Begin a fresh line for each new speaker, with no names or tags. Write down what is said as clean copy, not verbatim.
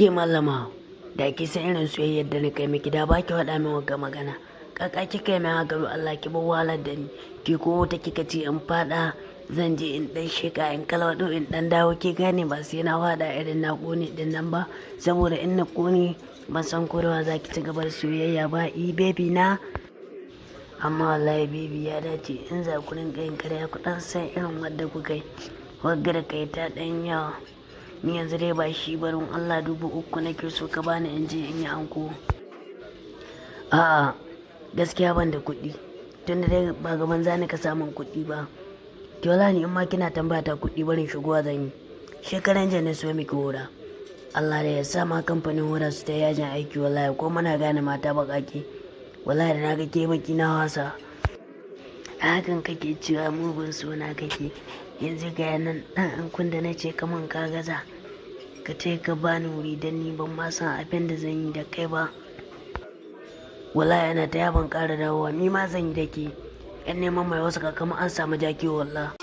Ke mallama, da ki san irin soyayyar da na kai miki da ba ki faɗa min wagga magana. Kaka kika yi min haka do Allah ki bar wahalar da ni. Ki ko wata kika ce in faɗa zan je in ɗan sheka in kalwaɗo in ɗan dawo ki gane ba sai na faɗa irin na ƙone ɗin nan ba. Saboda in na ƙone ban san ko da za ki ci gaba da soyayya ba baby na. Amma wallahi baby ya dace in za ku rinƙa yin karya ku ɗan san irin wadda kuka yi. Wagga da kai ta ɗan yawa. Ni yanzu dai ba shi barin Allah 3,000 nake so ka bani in je in yi anko. A'a gaskiya ban da kuɗi tunda dai ba gaban zani ka samun kuɗi ba. Kyola ni in ma kina tambaya ta kuɗi barin shigowa zan yi. Shekaran jiya na so miki hura. Allah da ya sa ma kamfanin hura su ta yajin aiki wallahi ko muna gane mata baƙaƙe. Wallahi da na ga ke baki na wasa. Hakan kake cewa mugun suna kake. Yanzu ga nan ɗan ankun da na ce kaman ka gaza ka ce ka bani wuri don ni ban ma san abin da zan yi da kai ba. Wallahi yana ta yaban ƙara dawowa ni ma zan yi da ke yan neman mai wasu kama an samu jaki wallah.